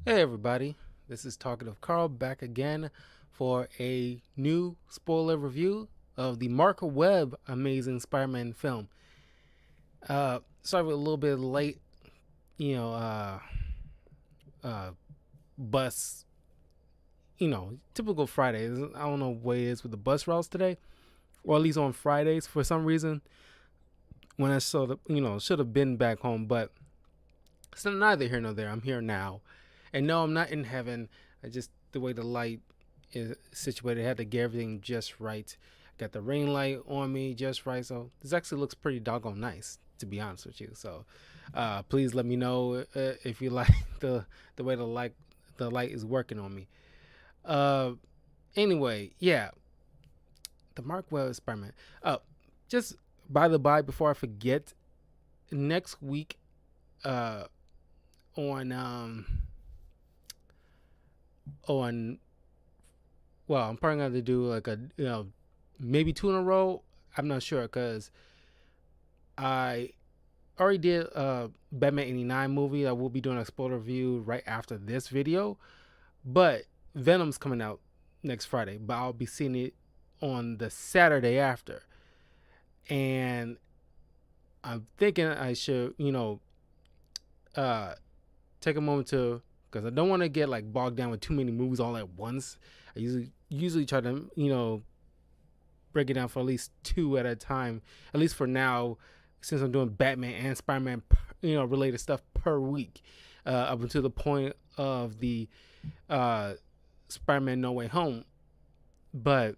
Hey everybody, this is Talkative Carl back again for a new spoiler review of the Mark Webb Amazing Spider-Man film. Sorry we're a little bit late, you know, uh, bus, typical Fridays. I don't know what it is with the bus routes today, or at least on Fridays for some reason. When I sort of, should have been back home, but it's neither here nor there. I'm here now, and no, I'm not in heaven. I just the way the light is situated, I had to get everything just right. Got the ring light on me just right, so this actually looks pretty doggone nice, to be honest with you. So, please let me know if you like the way the light is working on me. Uh, anyway, yeah, the Mark Webb Spider-Man. Just by the by, before I forget, next week, uh, on on well, I'm probably gonna have to do like maybe two in a row. I'm not sure because I already did a Batman '89 movie. I will be doing a spoiler review right after this video, but Venom's coming out next Friday, but I'll be seeing it on the Saturday after, and I'm thinking I should uh take a moment to, because I don't want to get like bogged down with too many movies all at once. I usually try to break it down for at least two at a time, at least for now, since I'm doing Batman and Spider-Man related stuff per week, up until the point of the uh, Spider-Man No Way Home. But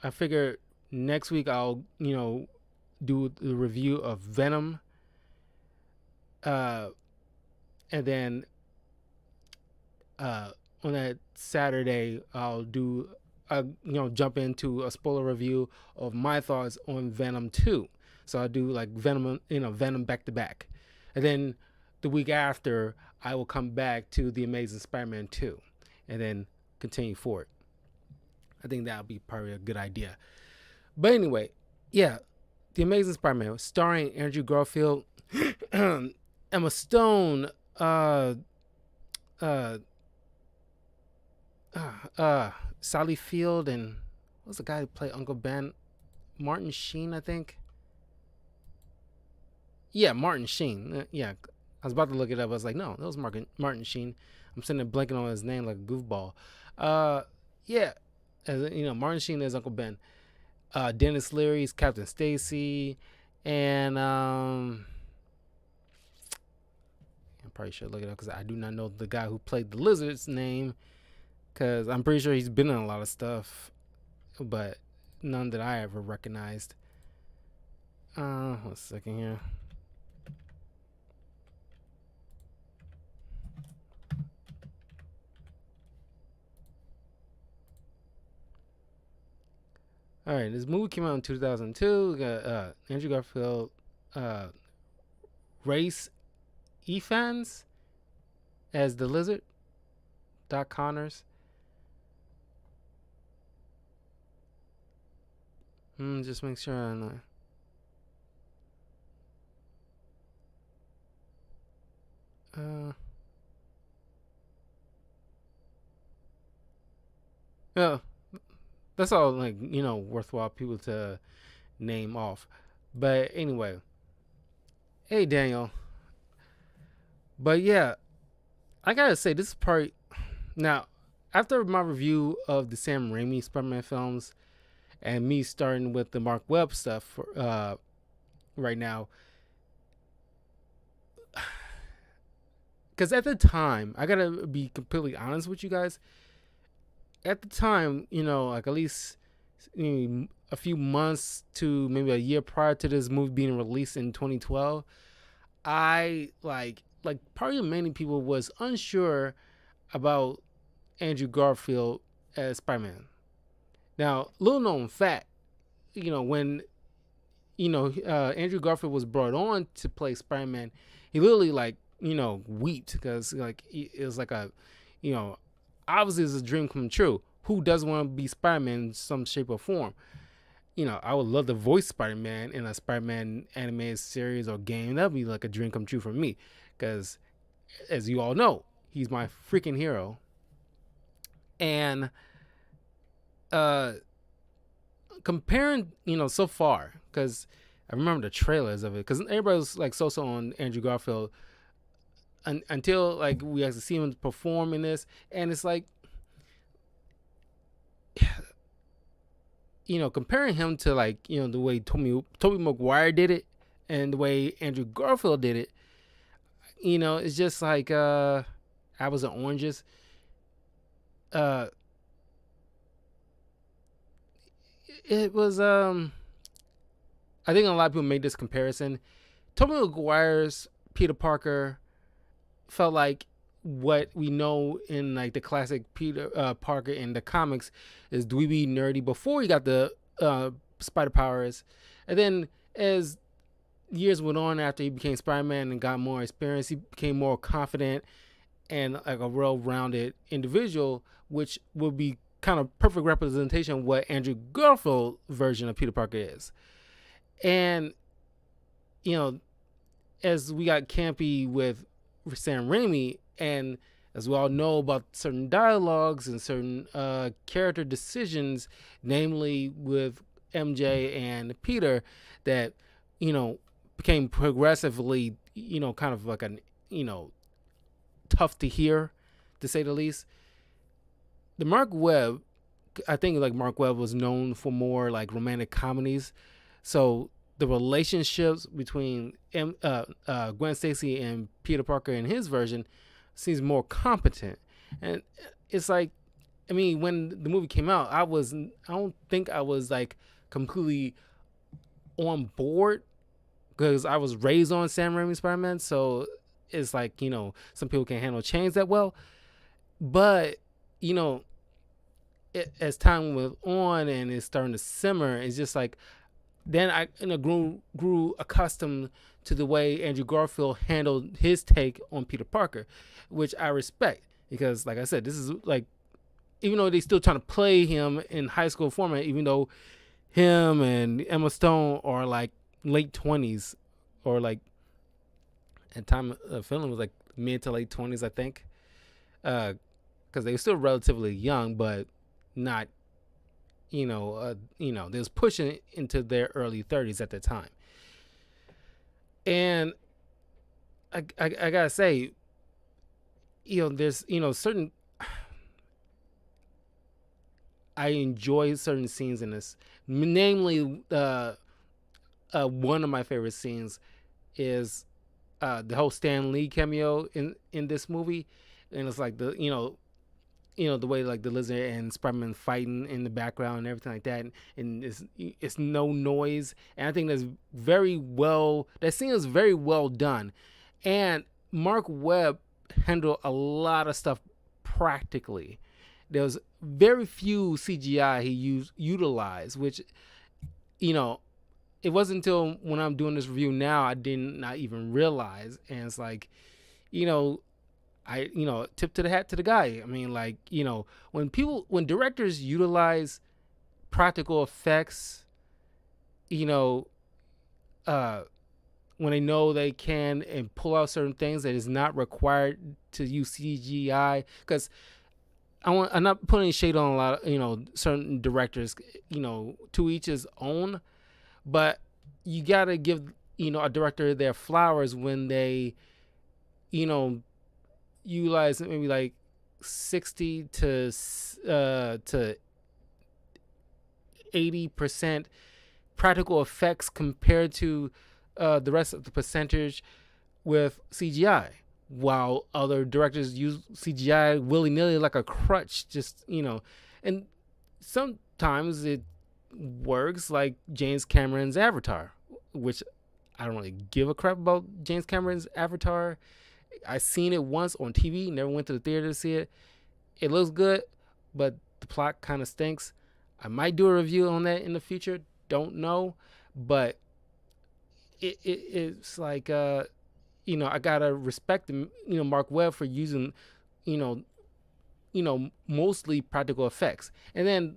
I figure next week I'll do the review of Venom, uh, and then uh, on that Saturday, I'll do jump into a spoiler review of my thoughts on Venom 2. So I'll do like Venom back to back, and then the week after I will come back to the Amazing Spider-Man 2, and then continue forward. I think that'll be probably a good idea. But anyway, yeah, the Amazing Spider-Man starring Andrew Garfield, Emma Stone, uh, Sally Field, and what's the guy who played Uncle Ben? Martin Sheen, I think. Yeah, Martin Sheen. Yeah, I was about to look it up. I was like, no, that was Martin Sheen. I'm sitting there blanking on his name like a goofball. Uh, yeah, Martin Sheen is Uncle Ben. Dennis Leary's Captain Stacy, and I probably should look it up because I do not know the guy who played the Lizard's name, because I'm pretty sure he's been in a lot of stuff, but none that I ever recognized. One second here. All right, this movie came out in 2002. We got Andrew Garfield, uh, Race Efans as the Lizard, Doc Connors. Just make sure I know. Uh, yeah, that's all like worthwhile people to name off. But anyway, hey Daniel. But yeah, I gotta say this is part now. After my review of the Sam Raimi Spider-Man films and me starting with the Mark Webb stuff right now, because at the time, I gotta be completely honest with you guys. At the time, like at least a few months to maybe a year prior to this movie being released in 2012, I like probably many people was unsure about Andrew Garfield as Spider-Man. Now, little known fact, when Andrew Garfield was brought on to play Spider-Man, he literally like wept because like it was like a you know obviously it's a dream come true. Who doesn't want to be Spider-Man in some shape or form? I would love to voice Spider-Man in a Spider-Man animated series or game. That'd be like a dream come true for me, because as you all know, He's my freaking hero. And comparing, so far, because I remember the trailers of it, because everybody was like so on Andrew Garfield until like we actually see him perform in this, and it's like, comparing him to like the way Tobey Maguire did it and the way Andrew Garfield did it, it's just like apples and oranges. It was I think a lot of people made this comparison. Tobey Maguire's Peter Parker felt like what we know in like the classic Peter Parker in the comics is dweeby, nerdy before he got the spider powers, and then as years went on after he became Spider-Man and got more experience, he became more confident and like a well-rounded individual, which would be kind of perfect representation of what Andrew Garfield version of Peter Parker is. And as we got campy with Sam Raimi, and as we all know about certain dialogues and certain character decisions, namely with MJ and Peter, that became progressively kind of like an tough to hear, to say the least. The Mark Webb, I think like Mark Webb was known for more like romantic comedies, so the relationships between Gwen Stacy and Peter Parker in his version seems more competent. And it's like, I mean, when the movie came out, I don't think I was like completely on board, because I was raised on Sam Raimi's Spider-Man, so it's like, some people can't handle change that well. But as time went on and it's starting to simmer, it's just like, then I grew accustomed to the way Andrew Garfield handled his take on Peter Parker, which I respect, because like I said, this is like, even though they still trying to play him in high school format, even though him and Emma Stone are like late 20s, or like at time of filming was like mid to late 20s, I think, because they were still relatively young, but not, they was pushing into their early 30s at the time. And I gotta say, there's certain, I enjoy certain scenes in this. Namely, one of my favorite scenes is the whole Stan Lee cameo in this movie, and it's like the the way like the Lizard and Spider-Man fighting in the background and everything like that, and it's no noise, and I think that scene is very well done, and Mark Webb handled a lot of stuff practically. There was very few CGI he utilized, which it wasn't until when I'm doing this review now I did not even realize, and it's like, I tip to the hat to the guy. I mean, like, when directors utilize practical effects, when they know they can and pull out certain things that is not required to use CGI, because I'm not putting shade on a lot of certain directors, to each his own, but you gotta give a director their flowers when they utilize maybe like 60 to 80% practical effects compared to the rest of the percentage with CGI, while other directors use CGI willy-nilly like a crutch, just and sometimes it works, like James Cameron's Avatar, which I don't really give a crap about James Cameron's Avatar. I seen it once on TV, never went to the theater to see it. It looks good, but the plot kind of stinks. I might do a review on that in the future, don't know, but it's like I gotta respect the Mark Webb for using mostly practical effects. And then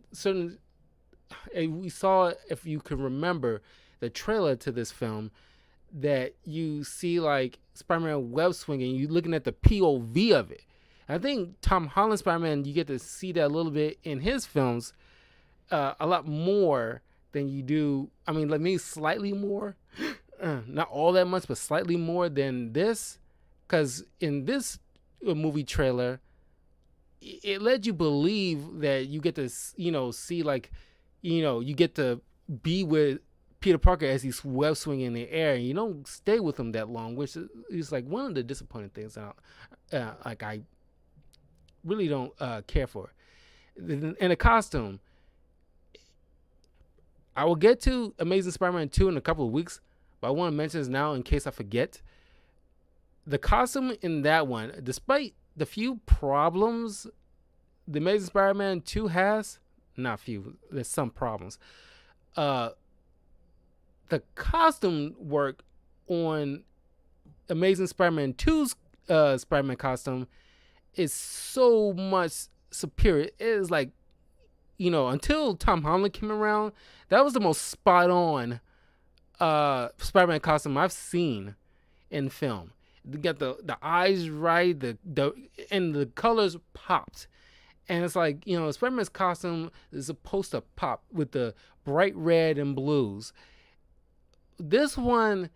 we saw, if you can remember the trailer to this film, that you see like Spider-Man web swinging, you looking at the POV of it, I think Tom Holland Spider-Man, you get to see that a little bit in his films, a lot more than you do. I mean, like maybe slightly more, not all that much, but slightly more than this. Because in this movie trailer, it led you believe that you get to, see like, you get to be with Peter Parker as he's web swinging in the air, and you don't stay with him that long, which is like one of the disappointing things. Like I really don't care for. In the costume, I will get to Amazing Spider-Man 2 in a couple of weeks, but I want to mention this now in case I forget. The costume in that one, despite the few problems the Amazing Spider-Man 2 has, not few, there's some problems. The costume work on Amazing Spider-Man 2's Spider-Man costume is so much superior. It is like, until Tom Holland came around, that was the most spot on Spider-Man costume I've seen in film. You got the eyes right, and the colors popped. And it's like, Spider-Man's costume is supposed to pop with the bright red and blues. This one,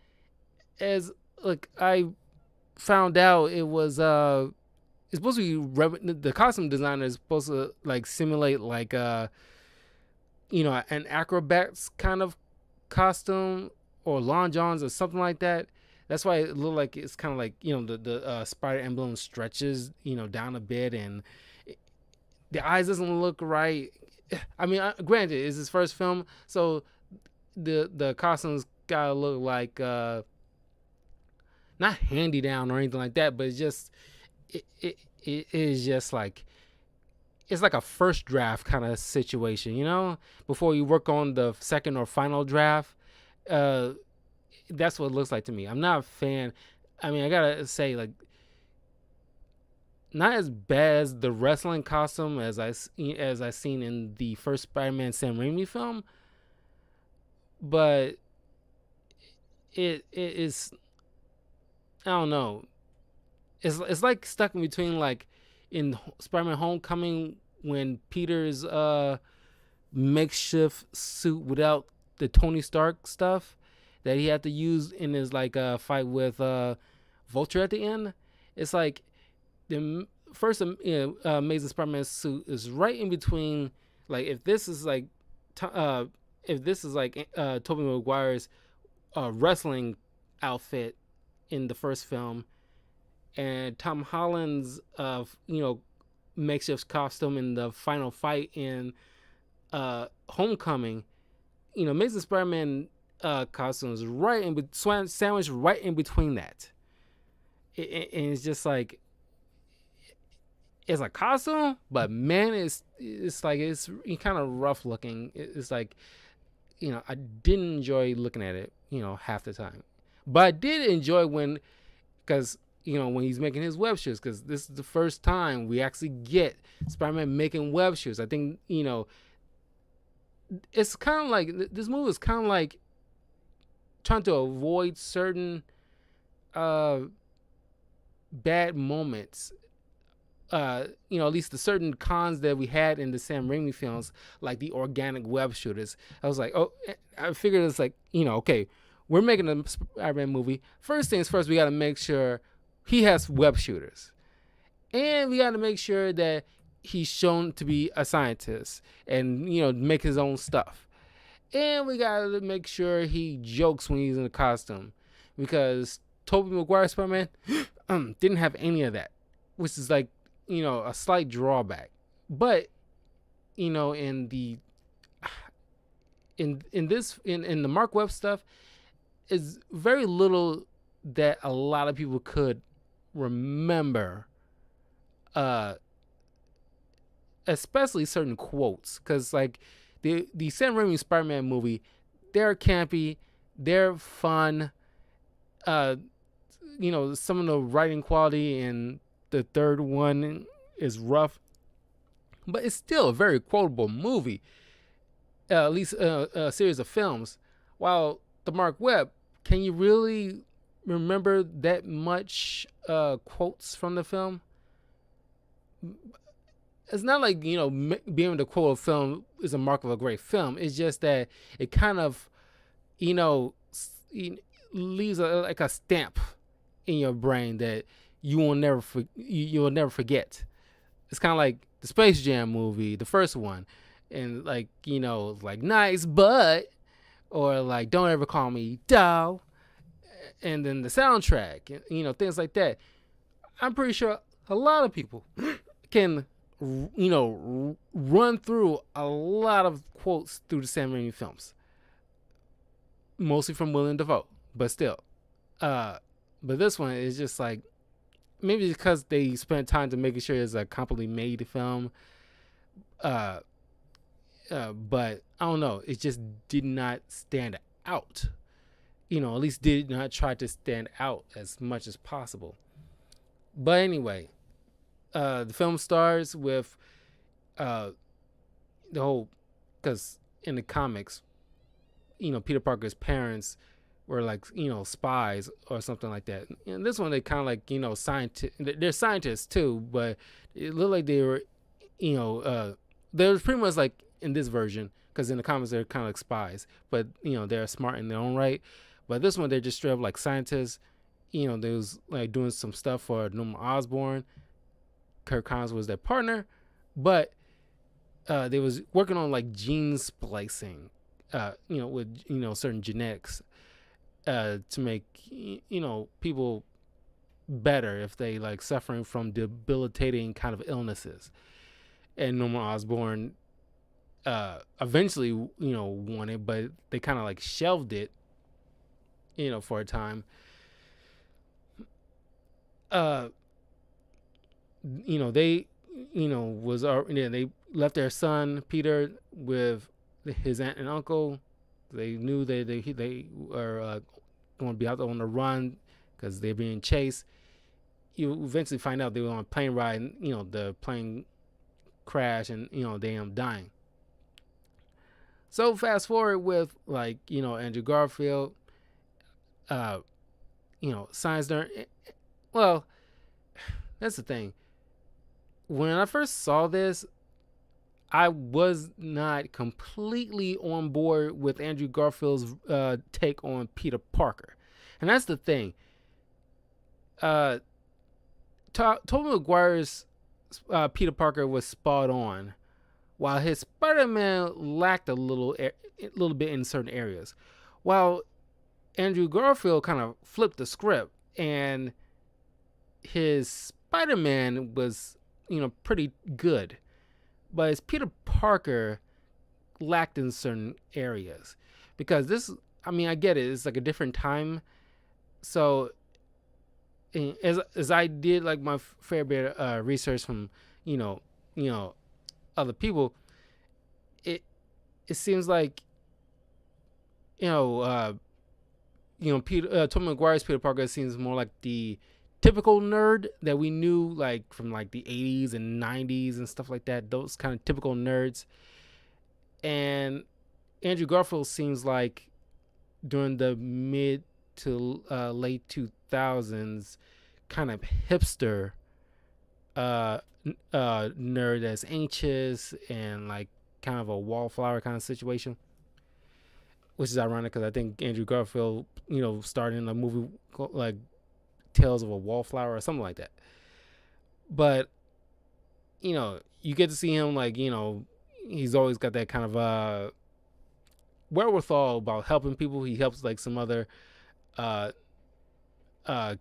as like I found out, it was it's supposed to be, the costume designer is supposed to like simulate like an acrobat's kind of costume or Long Johns or something like that. That's why it looked like it's kind of like, the spider emblem stretches, down a bit, and the eyes doesn't look right. I mean, granted, it's his first film, so the costumes gotta look like not handy down or anything like that, but it's just it is just like, it's like a first draft kind of situation, before you work on the second or final draft. That's what it looks like to me. I'm not a fan. I mean, I gotta say, like, not as bad as the wrestling costume as I seen in the first Spider-Man Sam Raimi film, but it is, I don't know. It's like stuck in between, like in Spider-Man Homecoming when Peter's makeshift suit without the Tony Stark stuff that he had to use in his like fight with Vulture at the end. It's like the first Amazing Spider-Man suit is right in between. Like if this is like Tobey Maguire's wrestling outfit in the first film, and Tom Holland's makeshift costume in the final fight in Homecoming, Amazing Spider-Man costume is right in sandwiched right in between that. And it's just like, it's a costume, but man, it's kind of rough looking. It's like, I didn't enjoy looking at it, half the time, but I did enjoy because when he's making his web shoes, because this is the first time we actually get Spider-Man making web shoes. I think, it's kind of like, this movie is kind of like trying to avoid certain bad moments. At least the certain cons that we had in the Sam Raimi films, like the organic web shooters. I was like, I figured it's like, okay, we're making a Spider-Man movie. First things first, we got to make sure he has web shooters. And we got to make sure that he's shown to be a scientist and, make his own stuff. And we got to make sure he jokes when he's in a costume. Because Tobey Maguire Spider-Man didn't have any of that. Which is like, a slight drawback. But, in the Mark Webb stuff, is very little that a lot of people could remember, especially certain quotes, because like the Sam Raimi Spider-Man movie, they're campy, they're fun. Some of the writing quality in the third one is rough, but it's still a very quotable movie, at least a series of films. While the Mark Webb, can you really remember that much quotes from the film? it's not like, being able to quote a film is a mark of a great film. It's just that it kind of, you know, leaves like a stamp in your brain that you will never forget. It's kind of like the Space Jam movie, the first one, and like, like nice but, or like don't ever call me doll, and then the soundtrack, things like that. I'm pretty sure a lot of people can, run through a lot of quotes through the Sam Raimi films, mostly from William Dafoe, but still. But this one is just like, maybe because they spent time to making sure it's a completely made film. Uh, but I don't know. It just did not stand out. At least did not try to stand out as much as possible. But anyway, the film starts with the whole, because in the comics, Peter Parker's parents were like, spies or something like that. And this one, they kind of like, scientists. They're scientists too, but it looked like they were, they were pretty much like in this version, because in the comics they're kind of like spies, but they're smart in their own right. But this one, they're just straight up like scientists. They was like doing some stuff for Norman Osborn. Kirk Connors was their partner, but they was working on like gene splicing, with certain genetics, to make people better if they like suffering from debilitating kind of illnesses. And Norman Osborn eventually won it, but they kind of like shelved it for a time. They they left their son Peter with his aunt and uncle. They knew they were going to be out on the run because they're being chased. You eventually find out they were on a plane ride, and the plane crashed, and they end up dying. So fast forward with like Andrew Garfield, science nerd. Well, that's the thing. When I first saw this, I was not completely on board with Andrew Garfield's take on Peter Parker. And that's the thing. Tobey Maguire's Peter Parker was spot on, while his Spider-Man lacked a little bit in certain areas. While Andrew Garfield kind of flipped the script, and his Spider-Man was pretty good, but his Peter Parker lacked in certain areas, because this, I get it, it's like a different time. So as I did like my fair bit of research from other people, it seems like Peter Tobey Maguire's Peter Parker seems more like the typical nerd that we knew like from like the 80s and 90s and stuff like that, those kind of typical nerds. And Andrew Garfield seems like during the mid to late 2000s kind of hipster nerd that's anxious and like kind of a wallflower kind of situation, which is ironic because I think Andrew Garfield starred in a movie called, like Tales of a Wallflower or something like that. But you get to see him like he's always got that kind of wherewithal about helping people. He helps like some other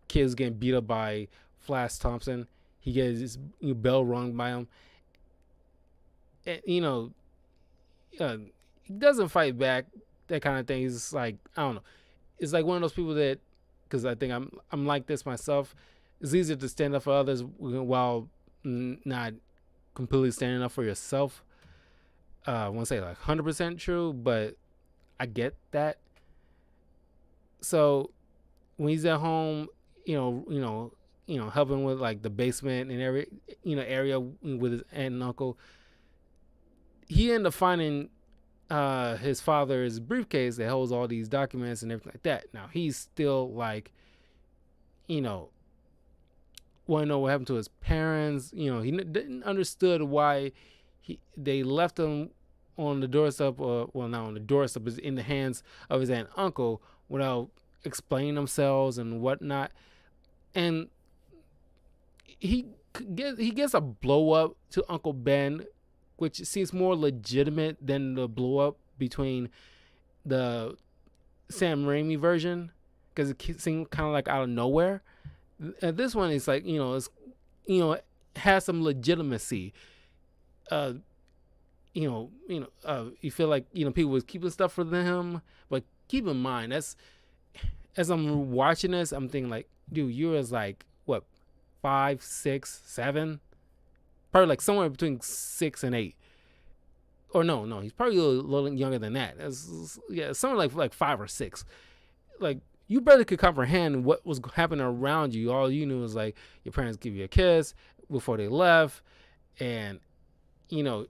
kids getting beat up by Flash Thompson. He gets his bell rung by him, and he doesn't fight back, that kind of thing. He's like, I don't know, it's like one of those people that, because I think I'm like this myself, it's easier to stand up for others while not completely standing up for yourself. I won't say like 100% true, but I get that. So when he's at home, helping with like the basement and every area with his aunt and uncle, he ended up finding his father's briefcase that holds all these documents and everything like that. Now he's still like, want to know what happened to his parents. Didn't understood why they left him on the doorstep, or well, not on the doorstep, but in the hands of his aunt and uncle without explaining themselves and whatnot. And he gets a blow up to Uncle Ben, which seems more legitimate than the blow up between the Sam Raimi version, because it seemed kind of like out of nowhere. And this one is like, it has some legitimacy. You feel like, people was keeping stuff for them, but keep in mind, as I'm watching this, I'm thinking like, dude, you was like, what, 5, 6, 7, probably like somewhere between 6 and 8. Or no, he's probably a little younger than that. Somewhere like 5 or 6. Like, you barely could comprehend what was happening around you. All you knew was like your parents give you a kiss before they left, and you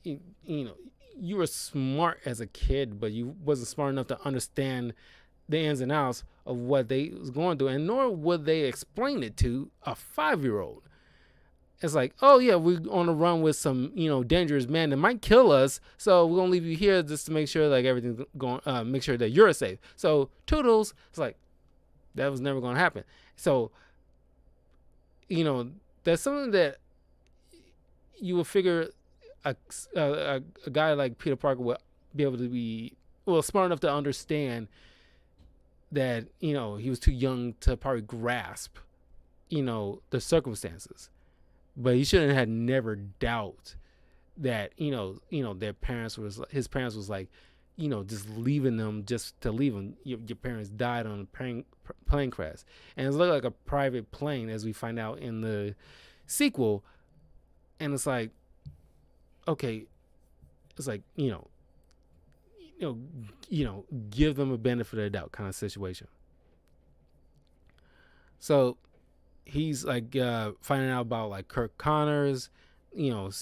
were smart as a kid, but you wasn't smart enough to understand the ins and outs of what they was going through, and nor would they explain it to a 5-year-old. It's like, oh yeah, we're on a run with some, dangerous man that might kill us. So we're gonna leave you here just to make sure like everything's going, make sure that you're safe. So toodles. It's like, that was never gonna happen. So, that's something that you would figure a guy like Peter Parker would be able to be, well, smart enough to understand that, he was too young to probably grasp, the circumstances. But he shouldn't have never doubt that, his parents was like, just leaving them just to leave them. Your parents died on a plane crash. And it looked like a private plane, as we find out in the sequel. And it's like, okay, it's like, give them a benefit of the doubt kind of situation. So he's like finding out about like Kirk Connors,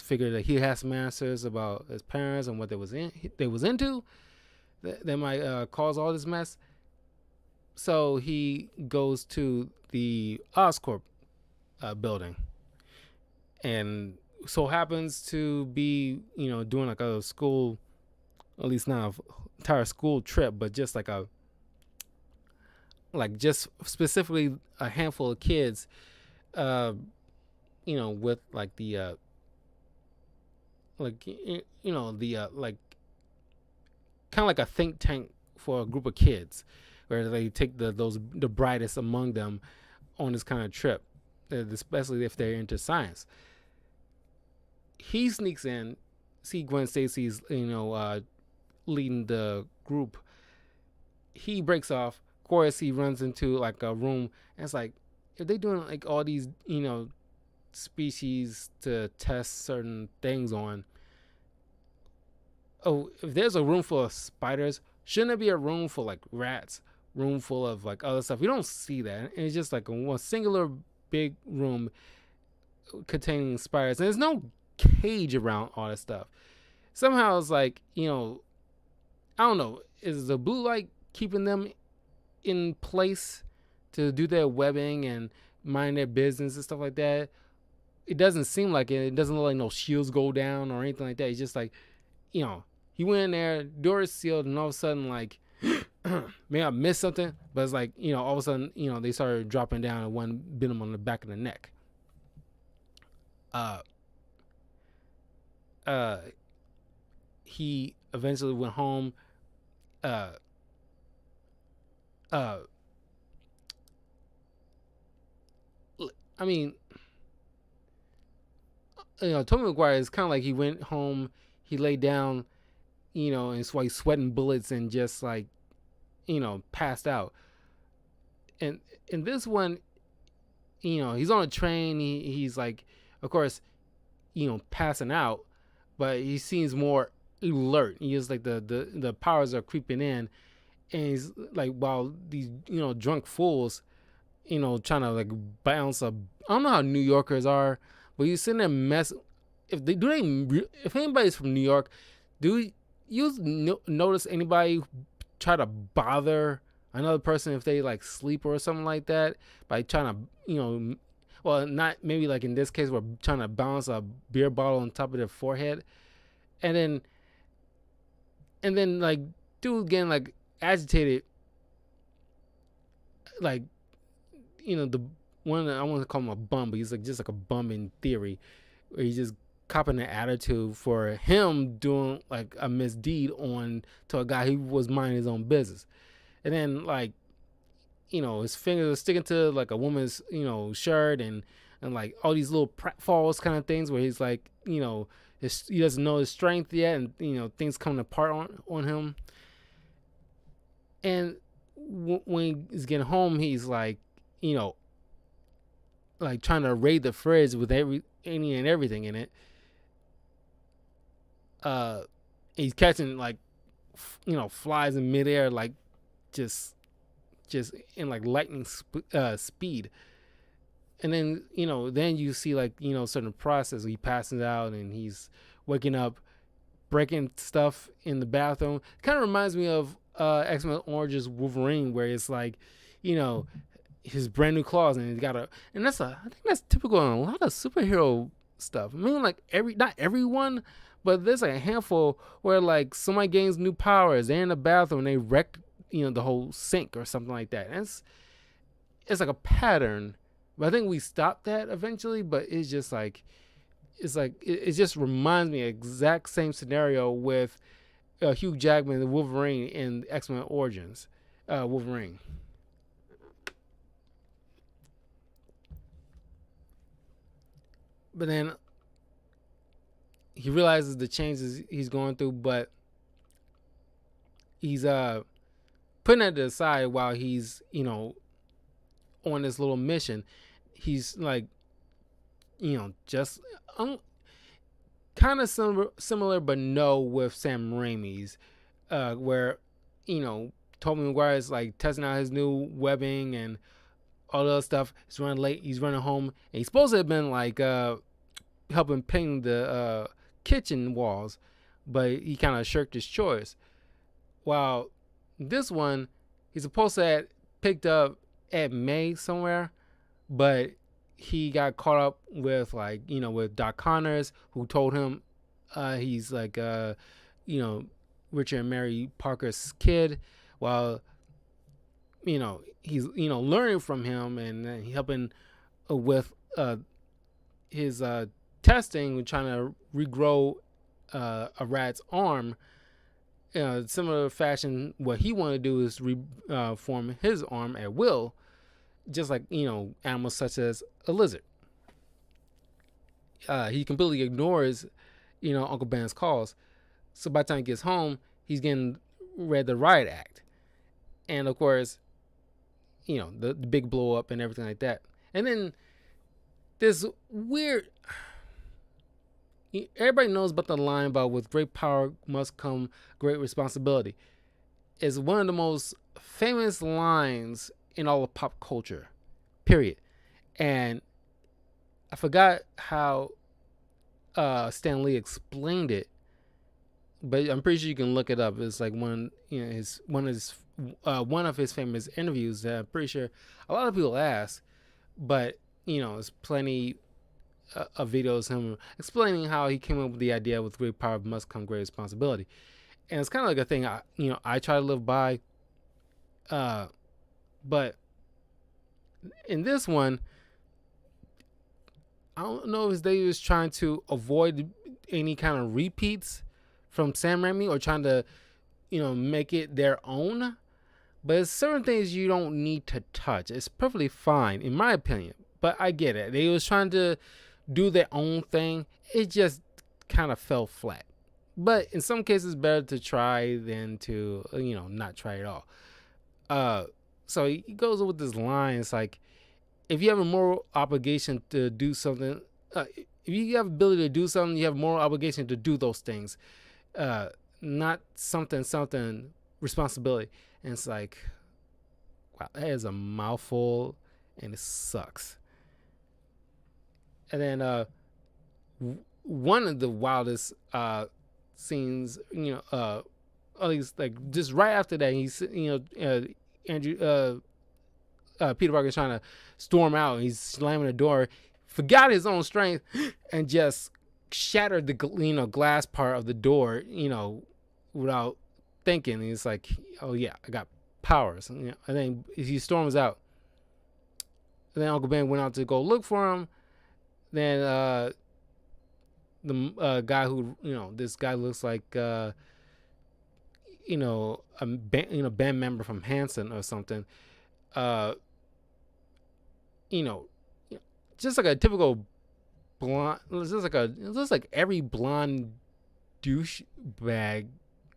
figure that he has some answers about his parents and what they was into that might cause all this mess. So he goes to the Oscorp building, and so happens to be doing like a school, at least not an entire school trip, but just like just specifically a handful of kids, with like the like kind of like a think tank for a group of kids, where they take the brightest among them on this kind of trip, especially if they're into science. He sneaks in, see Gwen Stacy's leading the group. He breaks off. Of course, he runs into like a room, and it's like, if they doing like all these species to test certain things on, if there's a room full of spiders, shouldn't there be a room full like rats, room full of like other stuff? We don't see that. And it's just like a singular big room containing spiders, and there's no cage around all that stuff. Somehow it's like, I don't know, is the blue light keeping them in place to do their webbing and mind their business and stuff like that? It doesn't seem like it. It doesn't look like no shields go down or anything like that. It's just like, he went in there, door is sealed, and all of a sudden, like, may I miss something? But it's like, all of a sudden, they started dropping down and one bit him on the back of the neck. He eventually went home. I mean, Tobey Maguire is kind of like he went home, he laid down, and so he's sweating bullets and just like, passed out. And in this one, he's on a train. He's like, of course, passing out, but he seems more alert. He's like the powers are creeping in, and he's like, while these drunk fools, trying to like bounce a. I don't know how New Yorkers are, but you sitting there mess. If anybody's from New York, do you notice anybody try to bother another person if they like sleep or something like that by trying to, well, not maybe like in this case, we're trying to balance a beer bottle on top of their forehead, and then like dude getting like agitated, like the one I want to call him a bum, but he's like just like a bum in theory, where he's just copping an attitude for him doing like a misdeed on to a guy who was minding his own business, and then like his fingers are sticking to like a woman's shirt, and like all these little pratfalls kind of things where he's like he doesn't know his strength yet, and things coming apart on him, and when he's getting home he's like like trying to raid the fridge with any and everything in it. He's catching like flies in midair, like just in like lightning speed, and then then you see like certain process. He passes out and he's waking up, breaking stuff in the bathroom. Kind of reminds me of X-Men Orange's Wolverine, where it's like his brand new claws, and he's got and I think that's typical in a lot of superhero stuff. I mean, like not everyone, but there's like a handful where like somebody gains new powers, they're in the bathroom and they wreck the whole sink or something like that. And it's like a pattern, but I think we stopped that eventually. But it's just like it just reminds me of the exact same scenario with Hugh Jackman, the Wolverine in X-Men Origins Wolverine. But then he realizes the changes he's going through, but he's putting it aside while he's on this little mission. He's like just kind of similar but no with Sam Raimi's, where Tobey Maguire is like testing out his new webbing and all the other stuff. He's running late, he's running home, and he's supposed to have been like helping paint the kitchen walls, but he kind of shirked his chores. While this one, he's supposed to have picked up Ed May somewhere, but he got caught up with like with Doc Connors, who told him he's like Richard and Mary Parker's kid, while he's learning from him and helping with his testing, trying to regrow a rat's arm. Similar fashion, what he wanted to do is reform his arm at will, just like animals such as a lizard. He completely ignores Uncle Ben's calls, so by the time he gets home, he's getting read the riot act, and of course the big blow up and everything like that. And then this weird, everybody knows about the line about with great power must come great responsibility. It's one of the most famous lines in all of pop culture, period. And I forgot how Stan Lee explained it, but I'm pretty sure you can look it up. It's like one of his famous interviews that I'm pretty sure a lot of people ask, but there's plenty of videos of him explaining how he came up with the idea with great power must come great responsibility. And it's kind of like a thing I try to live by, but in this one, I don't know if they was trying to avoid any kind of repeats from Sam Raimi or trying to make it their own. But it's certain things you don't need to touch. It's perfectly fine, in my opinion. But I get it. They was trying to do their own thing. It just kind of fell flat. But in some cases, better to try than to, not try at all. So he goes with this line. It's like, if you have a moral obligation to do something, if you have ability to do something, you have a moral obligation to do those things. Not something responsibility. And it's like, wow, that is a mouthful and it sucks. And then one of the wildest scenes, at least like just right after that, he's Peter Parker's trying to storm out. He's slamming the door, forgot his own strength, and just shattered the glass part of the door, without thinking. He's like, oh yeah, I got powers. And then he storms out. And then Uncle Ben went out to go look for him. Then the guy who, this guy looks like a band member from Hanson or something. Just like a typical blonde, just like every blonde douchebag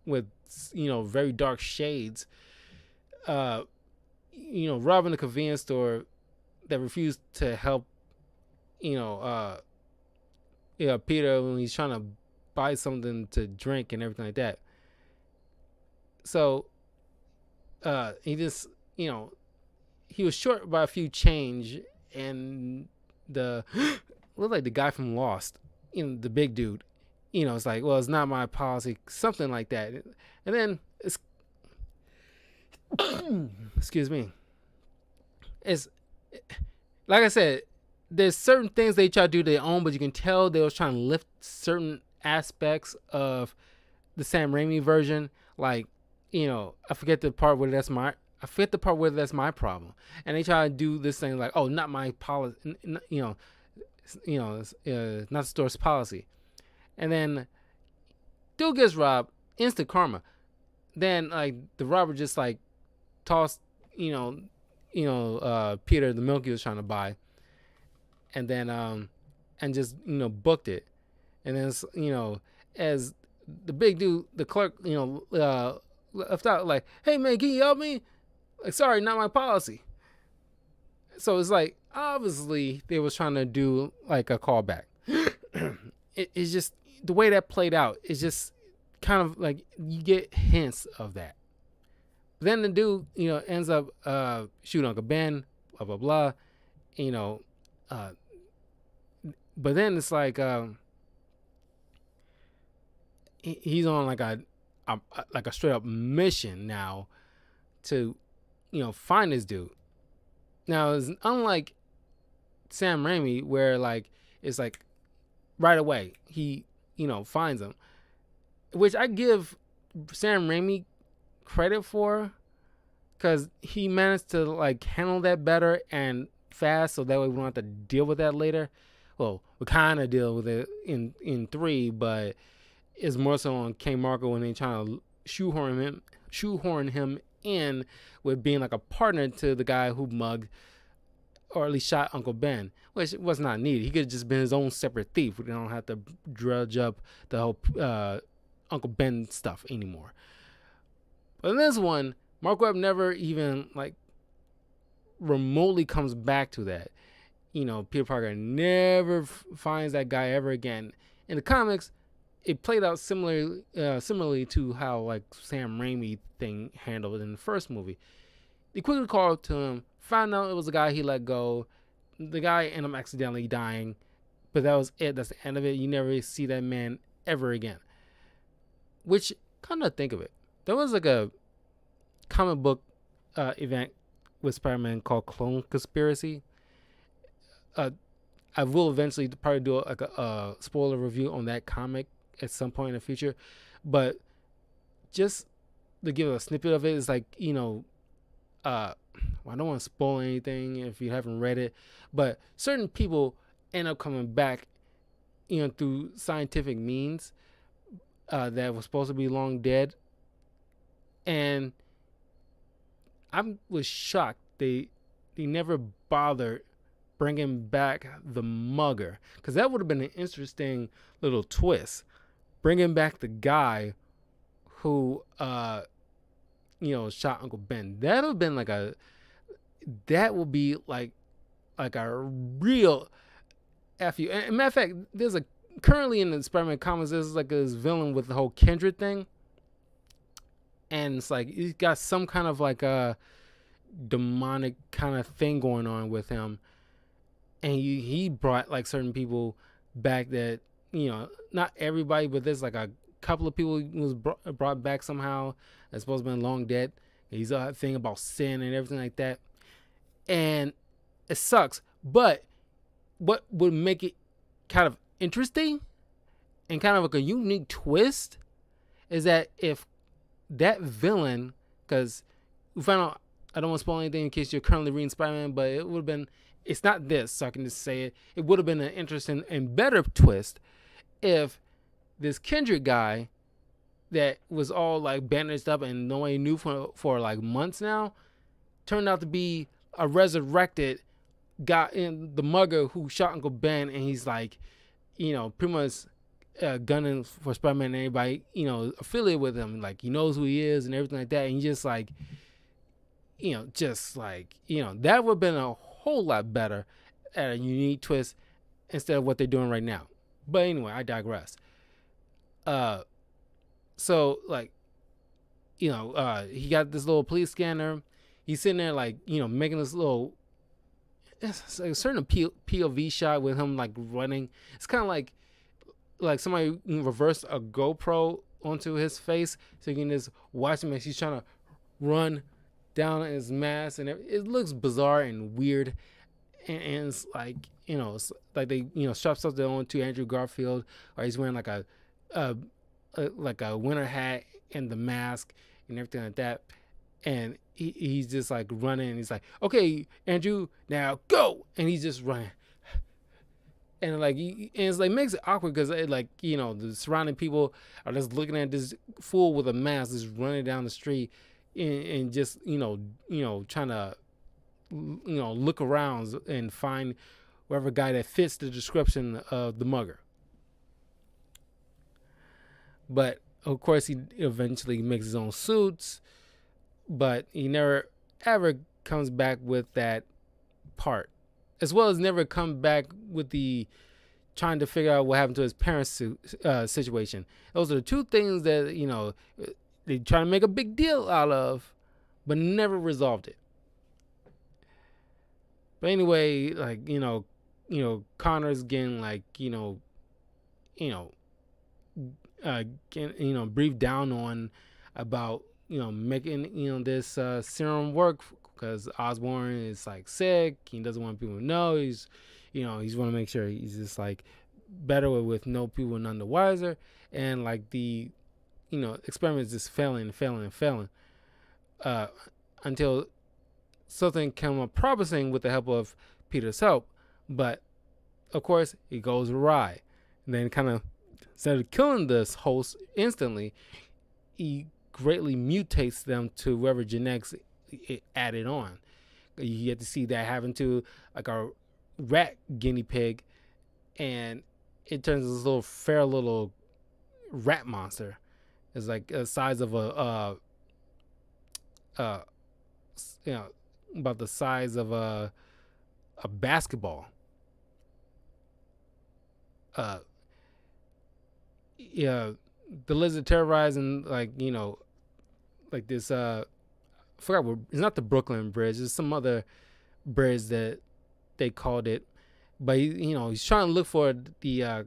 with very dark shades, robbing a convenience store that refused to help Peter when he's trying to buy something to drink and everything like that. So he just he was short by a few change, and the looked like the guy from Lost, the big dude. It's like, well, it's not my policy, something like that. And then it's excuse me. It's like I said, there's certain things they try to do their own, but you can tell they was trying to lift certain aspects of the Sam Raimi version. Like, I forget the part where that's my problem. And they try to do this thing like, oh, not my policy, not the store's policy. And then dude gets robbed, instant karma. Then like the robber just like tossed, Peter the milk he was trying to buy, and then and just booked it. And then as the big dude, the clerk, left out like, hey man, can you help me? Like, sorry, not my policy. So it's like, obviously they was trying to do like a callback. It's just the way that played out. It's just kind of like you get hints of that. But then the dude, ends up shooting Uncle Ben, blah blah blah. But then it's like he's on like a straight up mission now to find this dude. Now it's unlike Sam Raimi, where like it's like right away he finds him, which I give Sam Raimi credit for, because he managed to like handle that better and fast, so that way we don't have to deal with that later. Well, we kind of deal with it in 3, but it's more so on King Marco when they trying to shoehorn him in with being like a partner to the guy who mugged or at least shot Uncle Ben, which was not needed. He could have just been his own separate thief. We don't have to drudge up the whole Uncle Ben stuff anymore. But in this one, Mark Webb never even like remotely comes back to that. Peter Parker never finds that guy ever again. In the comics, it played out similarly to how like Sam Raimi thing handled it in the first movie. They quickly called to him, found out it was a guy he let go. The guy ended up accidentally dying, but that was it. That's the end of it. You never see that man ever again. Which, kind of think of it, there was like a comic book event with Spider-Man called Clone Conspiracy. I will eventually probably do a spoiler review on that comic at some point in the future, but just to give a snippet of it, it's like, I don't want to spoil anything if you haven't read it, but certain people end up coming back, through scientific means that was supposed to be long dead. And I was shocked they never bothered bringing back the mugger, because that would have been an interesting little twist, bringing back the guy who shot Uncle Ben. That would have been that would be like a real fu. And matter of fact, there's currently in the Spider-Man comics, there's like this villain with the whole kindred thing, and it's like he's got some kind of like a demonic kind of thing going on with him, and he brought like certain people back that not everybody, but there's like a couple of people who was brought back somehow that's supposed to be long dead. He's a thing about sin and everything like that, and it sucks. But what would make it kind of interesting and kind of like a unique twist is that if that villain, because we found out, I don't want to spoil anything in case you're currently reading Spider-Man, but it would have been, it's not this, so I can just say it. It would have been an interesting and better twist if this Kendrick guy that was all like bandaged up and nobody knew for like months now turned out to be a resurrected guy in the mugger who shot Uncle Ben, and he's like, pretty much gunning for Spider-Man and everybody, affiliated with him. Like, he knows who he is and everything like that. And he just like, that would have been a whole lot better at a unique twist instead of what they're doing right now. But anyway, I digress. So like, he got this little police scanner. He's sitting there like, making this little, it's like a certain POV shot with him like running. It's kind of like somebody reversed a GoPro onto his face, so you can just watch him as he's trying to run down his mask, and it looks bizarre and weird, and it's like, it's like they strap something on to Andrew Garfield, or he's wearing like a winter hat and the mask and everything like that, and he's just like running, and he's like, okay, Andrew, now go, and he's just running. And like, and it's like makes it awkward because the surrounding people are just looking at this fool with a mask just running down the street, and just trying to look around and find whatever guy that fits the description of the mugger. But of course, he eventually makes his own suits, but he never ever comes back with that part, as well as never come back with the trying to figure out what happened to his parents' situation. Those are the two things that they try to make a big deal out of, but never resolved it. But anyway, like Connor's getting like briefed down on about making this serum work, because Osborn is like sick. He doesn't want people to know. He's want to make sure he's just like better with no people none the wiser, and like the experiment is just failing until something came up promising with the help of Peter's help. But of course, it goes awry, and then kind of, instead of killing this host instantly, he greatly mutates them to whoever genetics it added on. You get to see that happen to like a rat guinea pig, and it turns this little rat monster. It's like the size of about the size of a basketball. The lizard terrorizing like this I forgot what, it's not the Brooklyn Bridge, it's some other bridge that they called it, but he's trying to look for the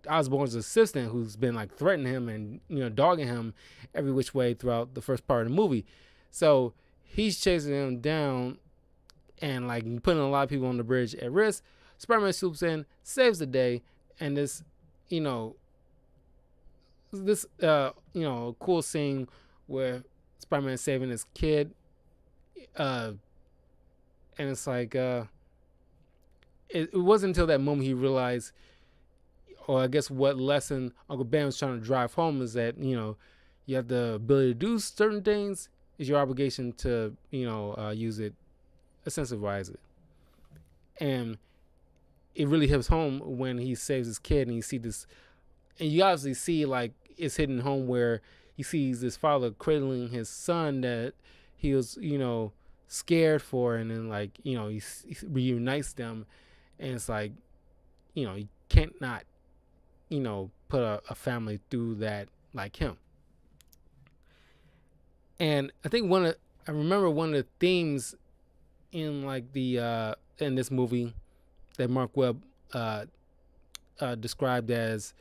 Osborn's assistant, who's been like threatening him and dogging him every which way throughout the first part of the movie. So he's chasing him down and like putting a lot of people on the bridge at risk. Spider-Man swoops in, saves the day, and this cool scene where Spider-Man saving his kid, and it's like it wasn't until that moment he realized, or I guess what lesson Uncle Ben was trying to drive home, is that you have the ability to do certain things, is your obligation to use it, essentially wisely. And it really hits home when he saves his kid, and you see this, and you obviously see like it's hitting home where he sees this father cradling his son that he was scared for, and then like he reunites them, and it's like you can't not put a family through that like him. And I think I remember one of the themes in like the in this movie that Mark Webb described as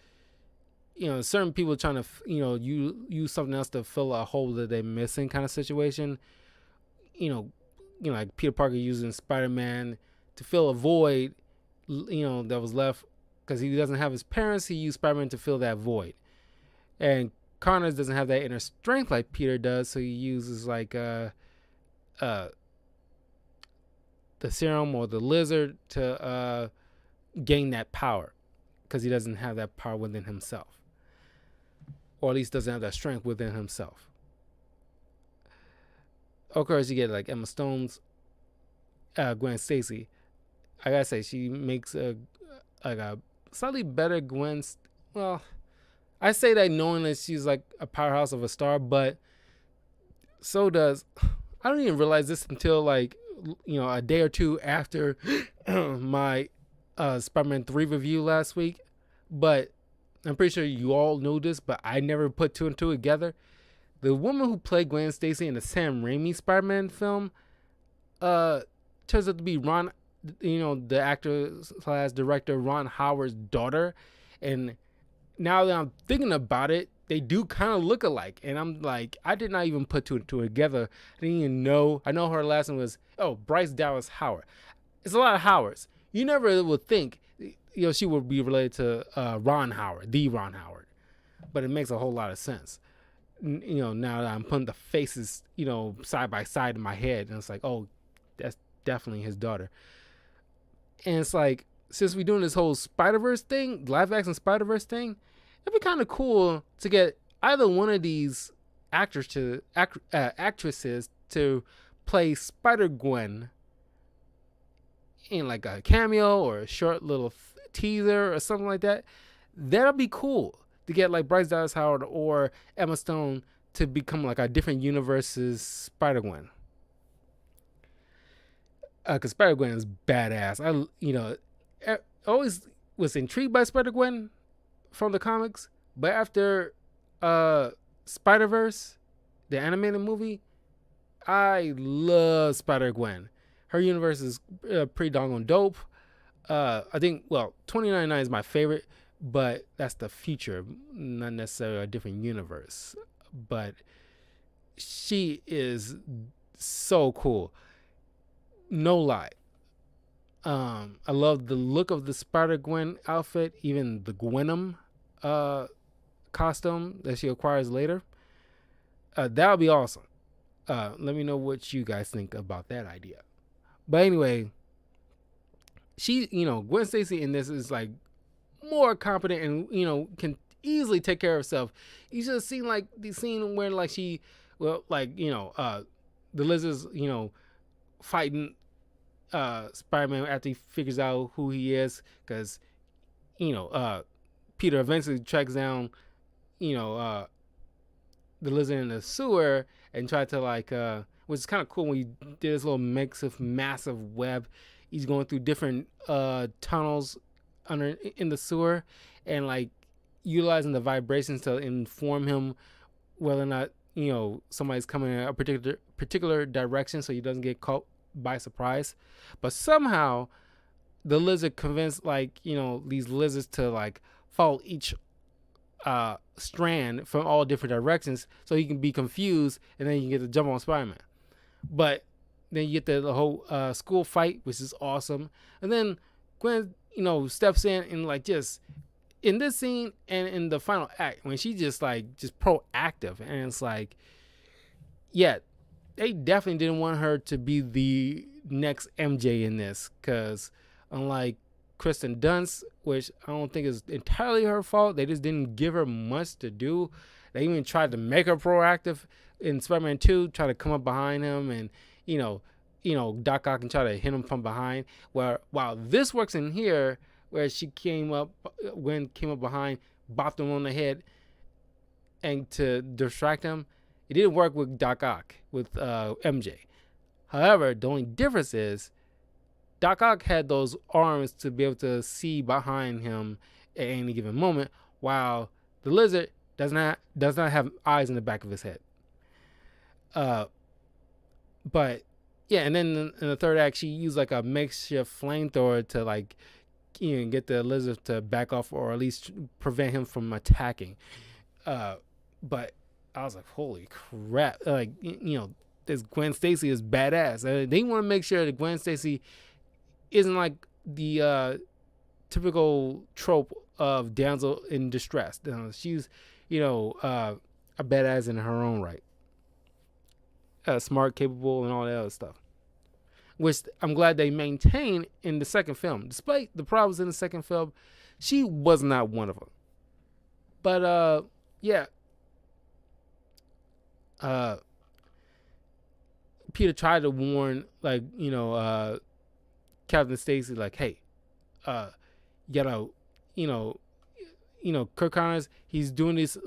certain people trying to, you use something else to fill a hole that they're missing kind of situation. Like Peter Parker using Spider-Man to fill a void, that was left because he doesn't have his parents. He used Spider-Man to fill that void. And Connors doesn't have that inner strength like Peter does, so he uses like the serum or the lizard to gain that power, because he doesn't have that power within himself, or at least doesn't have that strength within himself. Of course, you get like Emma Stone's Gwen Stacy. I gotta say, she makes a slightly better Gwen. Well, I say that knowing that she's like a powerhouse of a star, but so does, I don't even realize this until like, a day or two after my Spider-Man 3 review last week. But I'm pretty sure you all know this, but I never put two and two together. The woman who played Gwen Stacy in the Sam Raimi Spider-Man film turns out to be Ron, the actor / director Ron Howard's daughter. And now that I'm thinking about it, they do kind of look alike. And I'm like, I did not even put two and two together. I didn't even know. I know her last name was, Bryce Dallas Howard. It's a lot of Howards. You never would think, she would be related to Ron Howard, the Ron Howard. But it makes a whole lot of sense. Now that I'm putting the faces, side by side in my head. And it's like, oh, that's definitely his daughter. And it's like, since we're doing this whole Spider-Verse thing, live action Spider-Verse thing, it'd be kind of cool to get either one of these actresses to play Spider-Gwen in like a cameo or a short little teaser or something like that. That'll be cool to get like Bryce Dallas Howard or Emma Stone to become like a different universe's Spider-Gwen. Because Spider-Gwen is badass. I always was intrigued by Spider-Gwen from the comics, but after Spider-Verse, the animated movie, I love Spider-Gwen. Her universe is pretty doggone dope. I think, 2099 is my favorite, but that's the future, not necessarily a different universe. But she is so cool. No lie. I love the look of the Spider-Gwen outfit, even the Gwenom costume that she acquires later. That would be awesome. Let me know what you guys think about that idea. But anyway, she, Gwen Stacy in this is like more competent and, can easily take care of herself. You just seen like the scene where like she, the lizards, fighting Spider-Man after he figures out who he is, because Peter eventually tracks down the lizard in the sewer and tried to which is kind of cool when you did this little mix of massive web. He's going through different tunnels in the sewer and like utilizing the vibrations to inform him whether or not somebody's coming in a particular direction, so he doesn't get caught by surprise. But somehow the lizard convinced these lizards to follow each strand from all different directions, so he can be confused, and then you get to jump on Spider-Man. But then you get the whole school fight, which is awesome. And then Gwen steps in and just in this scene and in the final act, when she just proactive, and it's they definitely didn't want her to be the next MJ in this, because unlike Kristen Dunst, which I don't think is entirely her fault, they just didn't give her much to do. They even tried to make her proactive in Spider-Man 2, try to come up behind him and Doc Ock and try to hit him from behind. While this works in here, where Gwen came up behind, bopped him on the head, and to distract him. It didn't work with Doc Ock, with MJ. However, the only difference is Doc Ock had those arms to be able to see behind him at any given moment, while the lizard does not have eyes in the back of his head. But yeah, and then in the third act, she used a makeshift flamethrower to get the lizard to back off, or at least prevent him from attacking. But I was like, holy crap! Like, this Gwen Stacy is badass. They want to make sure that Gwen Stacy isn't like the typical trope of damsel in distress. She's, a badass in her own right, smart, capable, and all that other stuff. Which I'm glad they maintained in the second film, despite the problems in the second film. She was not one of them. But yeah. Peter tried to warn, like, Captain Stacy, like, hey, you gotta, Kirk Connors, he's doing this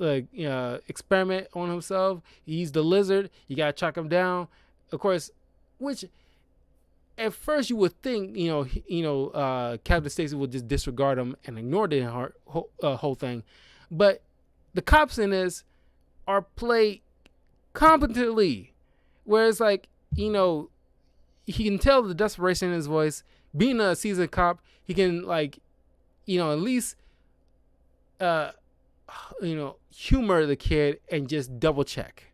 experiment on himself. He's the lizard. You gotta track him down. Of course, which at first you would think, Captain Stacy would just disregard him and ignore the whole thing, but the cops in this are played competently, where it's like, he can tell the desperation in his voice. Being a seasoned cop, he can, like, at least humor the kid and just double check.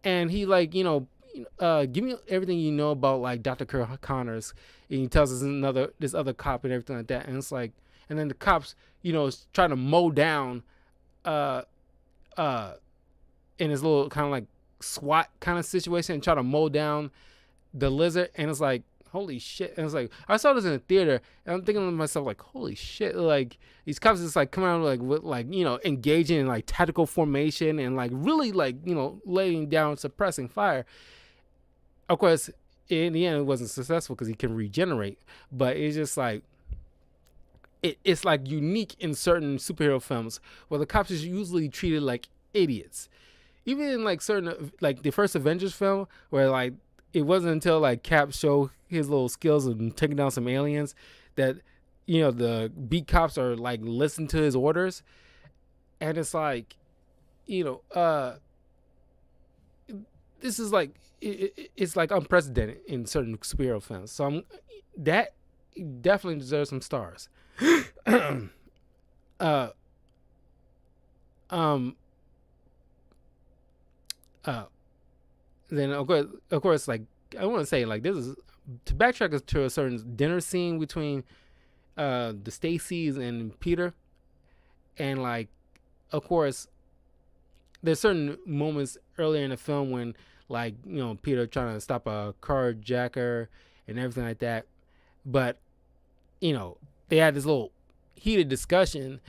And he, like, give me everything you know about, like, Dr. Kirk Connors. And he tells us this other cop and everything like that. And it's like, and then the cops, trying to mow down in his little kind of like SWAT kind of situation, and try to mow down the lizard. And it's like, holy shit. And it's like, I saw this in the theater, and I'm thinking to myself, like, holy shit, like, these cops just, like, come out, like, with, like, engaging in, like, tactical formation, and, like, really, like, laying down, suppressing fire. Of course, in the end, it wasn't successful because he can regenerate, but it's just like, it's like unique in certain superhero films where the cops is usually treated like idiots. Even in, like, certain, like, the first Avengers film, where, like, it wasn't until, like, Cap showed his little skills of taking down some aliens that, the beat cops are, like, listening to his orders. And it's like, this is like, it's like unprecedented in certain superhero films. So that definitely deserves some stars. Then of course, like, I want to say, like, this is to backtrack to a certain dinner scene between the Stacys and Peter, and, like, of course, there's certain moments earlier in the film when, like, Peter trying to stop a carjacker and everything like that, but they had this little heated discussion.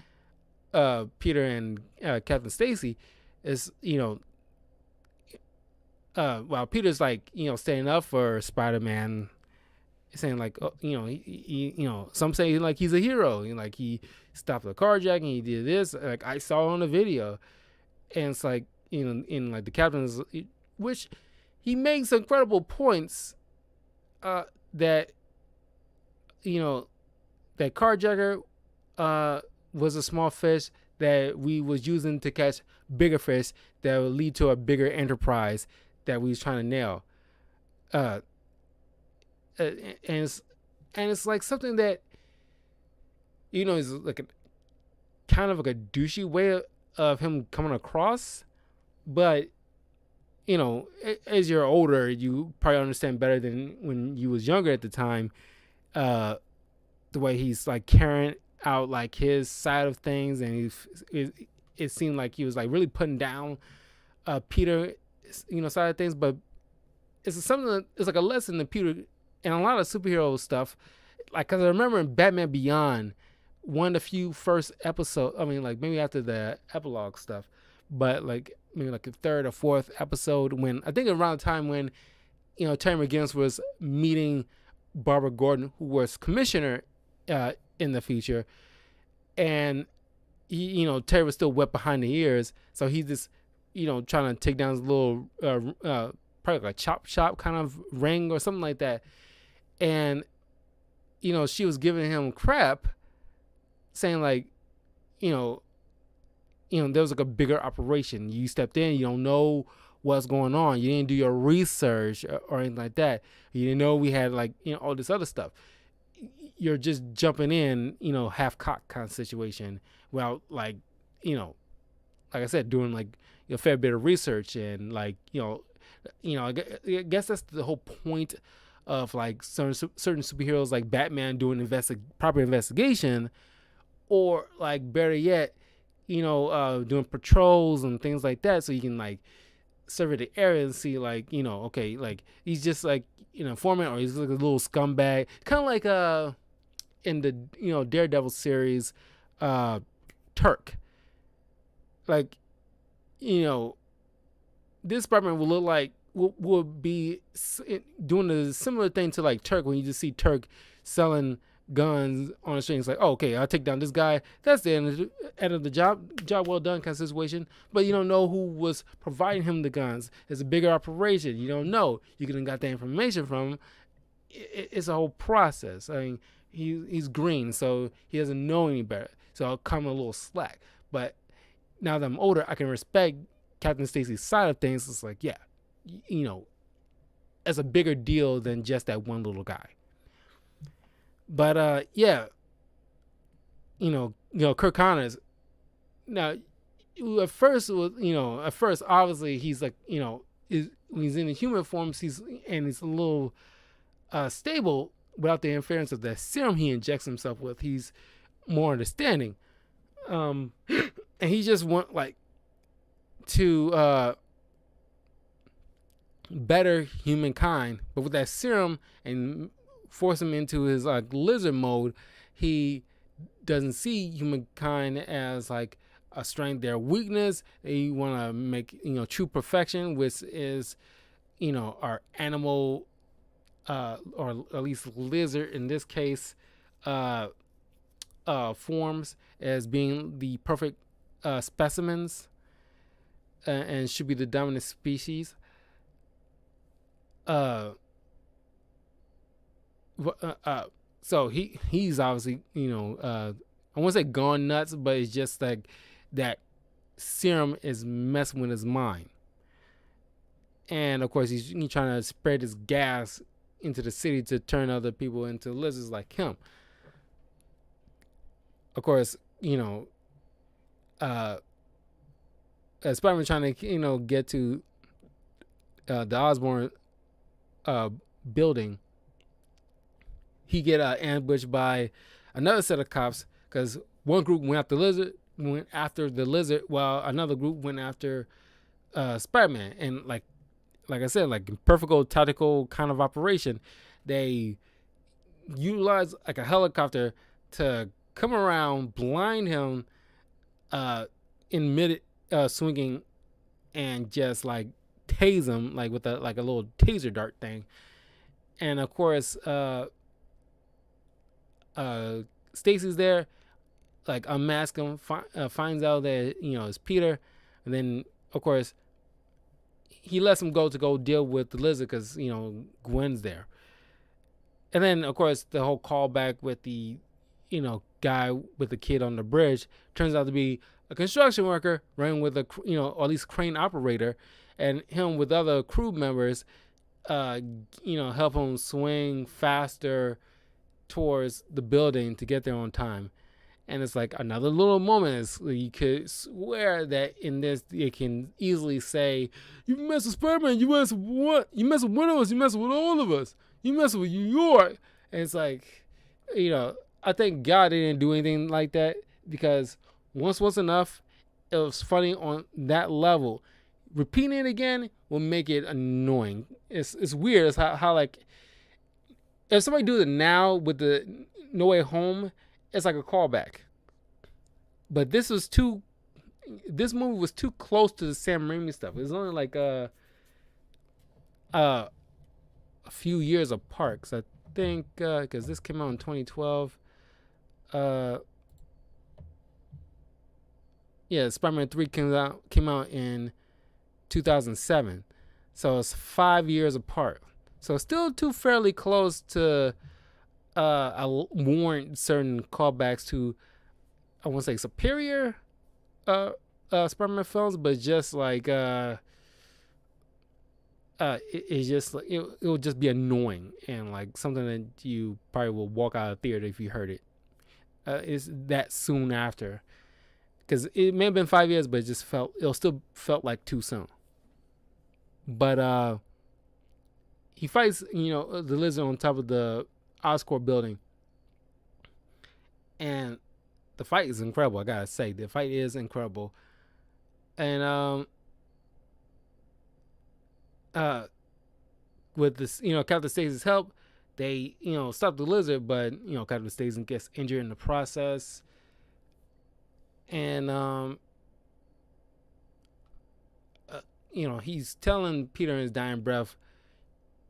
Peter and Captain Stacy is while Peter's, like, standing up for Spider-Man, saying, like, some say, like, he's a hero, like, he stopped the carjacking, he did this, like, I saw on the video. And it's like, in like the captain's, which he makes incredible points, that that carjacker was a small fish that we was using to catch bigger fish that would lead to a bigger enterprise that we was trying to nail. And it's like something that, is like a kind of like a douchey way of him coming across, but as you're older, you probably understand better than when you was younger at the time, the way he's, like, carrying out, like, his side of things, and it seemed like he was, like, really putting down Peter, side of things. But it's something that, it's like a lesson to Peter and a lot of superhero stuff, like, because I remember in Batman Beyond, one of the few first episodes, I mean, like, maybe after the epilogue stuff, but, like, maybe like the third or fourth episode, when I think around the time when Terry McGinnis was meeting Barbara Gordon, who was commissioner in the future, and he, Terry was still wet behind the ears, so he just trying to take down his little probably like a chop shop kind of ring or something like that, and she was giving him crap, saying, like, there was like a bigger operation. You stepped in, you don't know what's going on. You didn't do your research or anything like that. You didn't know we had, like, all this other stuff. you're just jumping in, half cocked kind of situation without like I said, doing like a fair bit of research and like I guess that's the whole point of like certain superheroes like Batman doing proper investigation, or like better yet, doing patrols and things like that, so you can like survey the area and see like okay, like he's just like informant, or he's like a little scumbag, kind of like in the Daredevil series, Turk. Like this Spider-Man will look like will be doing a similar thing to like Turk, when you just see Turk selling guns on the street. It's like, oh, okay, I'll take down this guy. That's the end of the job well done kind of situation. But you don't know who was providing him the guns. It's a bigger operation. You don't know. You could have got that information from him. It's a whole process. I mean, he's green, so he doesn't know any better. So I'll come a little slack. But now that I'm older, I can respect Captain Stacy's side of things. It's like, yeah, it's a bigger deal than just that one little guy. But yeah, Kirk Connors. Now, at first, obviously he's like, when he's in the human forms, he's a little stable without the interference of that serum he injects himself with. He's more understanding, and he just want like to better humankind, but with that serum and force him into his like lizard mode, he doesn't see humankind as like a strength, their weakness. They want to make true perfection, which is our animal, or at least lizard in this case, forms as being the perfect specimens, and should be the dominant species. So he's obviously I won't say gone nuts, but it's just like that serum is messing with his mind, and of course he's trying to spread his gas into the city to turn other people into lizards like him. Of course, Spider-Man trying to get to the Osborn building. He get ambushed by another set of cops, because one group went after the lizard, while another group went after Spider-Man. And like I said, like perfect tactical kind of operation, they utilize like a helicopter to come around, blind him in mid swinging, and just like tase him like with a little taser dart thing. And of course, Stacy's there, like unmask him, finds out that it's Peter, and then of course he lets him go to go deal with the lizard, because Gwen's there. And then of course the whole callback with the guy with the kid on the bridge turns out to be a construction worker running with a or at least crane operator, and him with other crew members help him swing faster towards the building to get there on time. And it's like another little moment. You could swear that in this, it can easily say, "You mess with Spider-Man, you mess with what? You mess with one of us, you mess with all of us. You mess with New York." And it's like, I think God didn't do anything like that, because once was enough. It was funny on that level. Repeating it again will make it annoying. It's weird. It's how like, if somebody do it now with the No Way Home, it's like a callback. But this movie was too close to the Sam Raimi stuff. It was only like a few years apart. Cause I think because this came out in 2012. Yeah, Spider-Man 3 came out in 2007. So it's 5 years apart. So still too fairly close to warrant certain callbacks to, I won't say superior Spider-Man films, but just like it's just like it will just be annoying and like something that you probably will walk out of the theater if you heard it. It's that soon after, because it may have been 5 years, but it still felt like too soon. But he fights, the lizard on top of the Oscorp building, and the fight is incredible. I gotta say, the fight is incredible, and with this, Captain Stacy's help, they, stop the lizard, but Captain Stacy gets injured in the process, and he's telling Peter in his dying breath,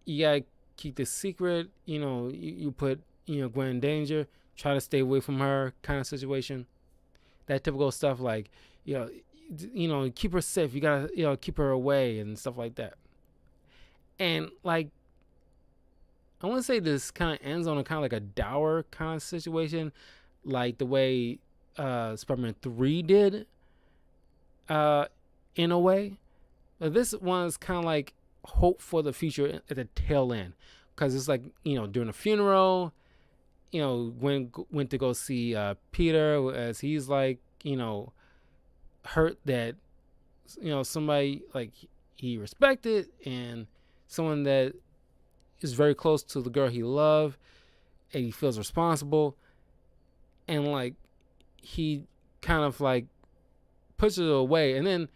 you gotta keep this secret. You put Gwen in danger. Try to stay away from her, kind of situation. That typical stuff like, keep her safe. You gotta keep her away and stuff like that. And like, I want to say this kind of ends on a kind of like a dour kind of situation, like the way Spider-Man 3 did, in a way. But this one's kind of like hope for the future at the tail end, because it's like, during a funeral, Gwen went to go see Peter, as he's like, hurt that, somebody like he respected and someone that is very close to the girl he loved, and he feels responsible, and like he kind of like pushes it away, and then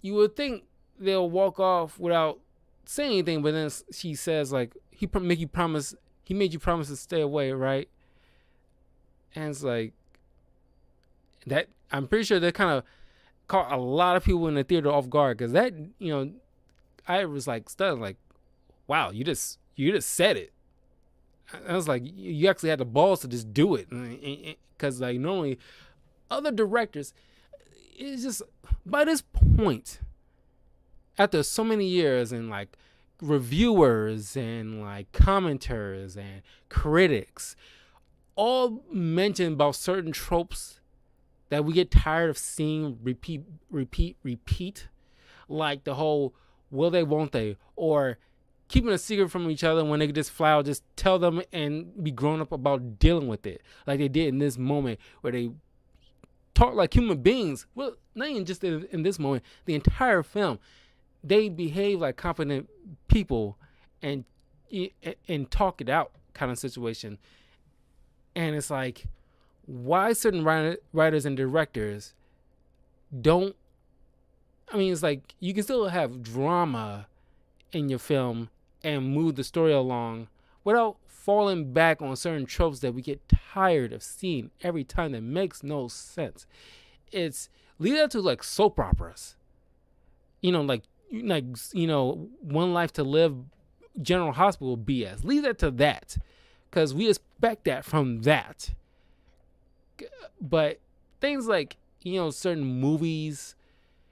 you would think they'll walk off without saying anything, but then she says like, he made you promise to stay away, right? And it's like that. I'm pretty sure that kind of caught a lot of people in the theater off guard, because that, I was like stunned, like, wow, you just said it. I was like, you actually had the balls to just do it, because like normally other directors, it's just by this point, after so many years, and like reviewers and like commenters and critics all mention about certain tropes that we get tired of seeing repeat, like the whole will they, won't they, or keeping a secret from each other when they could just flat out just tell them and be grown up about dealing with it, like they did in this moment where they talk like human beings. Well, not even just in this moment, the entire film, they behave like competent people and talk it out kind of situation. And it's like, why certain writers and directors don't, it's like you can still have drama in your film and move the story along without falling back on certain tropes that we get tired of seeing every time, that makes no sense. It's leave that to like soap operas, like One Life to Live, General Hospital BS. Leave that to that, because we expect that from that. But things like, certain movies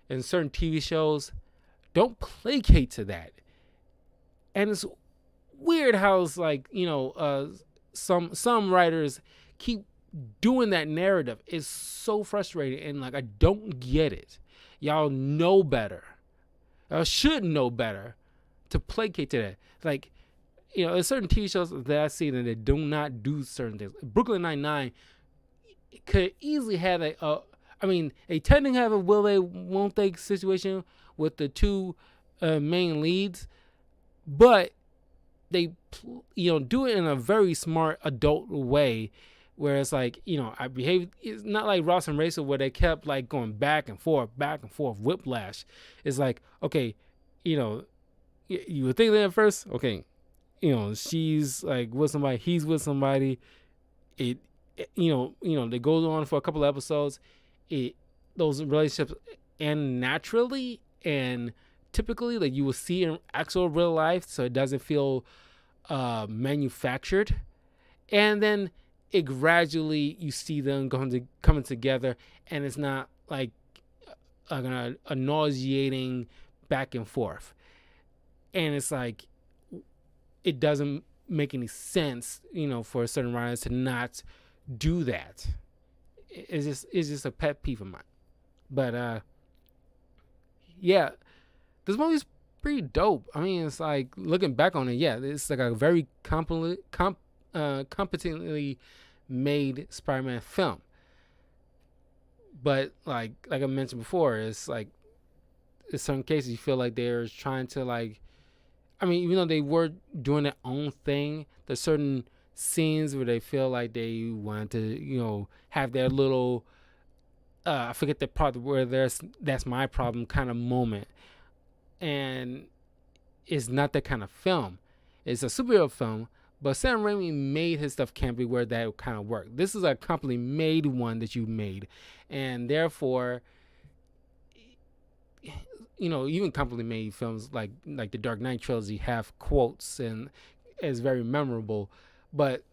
and certain TV shows don't placate to that. And it's weird how it's like, some writers keep doing that narrative. It's so frustrating, and like I don't get it. Y'all know better. Y'all should know better to placate to that. Like, there's certain TV shows that I see that do not do certain things. Brooklyn Nine-Nine could easily have they technically have a will they, won't they situation with the two main leads, but they do it in a very smart adult way, where it's like, I behave. It's not like Ross and Rachel where they kept like going back and forth, whiplash. It's like, okay, you would think that at first, okay, she's like with somebody, he's with somebody. It they go on for a couple of episodes. Those relationships end naturally and typically, like you will see in actual real life, so it doesn't feel manufactured. And then it gradually, you see them coming together, and it's not like a nauseating back and forth. And it's like, it doesn't make any sense, for certain writers to not do that. It's just a pet peeve of mine. But yeah, this movie's pretty dope. I mean, it's like looking back on it, yeah, it's like a very competently made Spider-Man film. But like I mentioned before, it's like in some cases you feel like they're trying to like, I mean, even though they were doing their own thing, there's certain scenes where they feel like they want to, have their little, I forget the part where there's that's my problem kind of moment, and it's not that kind of film. It's a superhero film, but Sam Raimi made his stuff campy where that kind of worked. This is a company made one that you made, and therefore, even company made films like the Dark Knight trilogy have quotes and is very memorable, but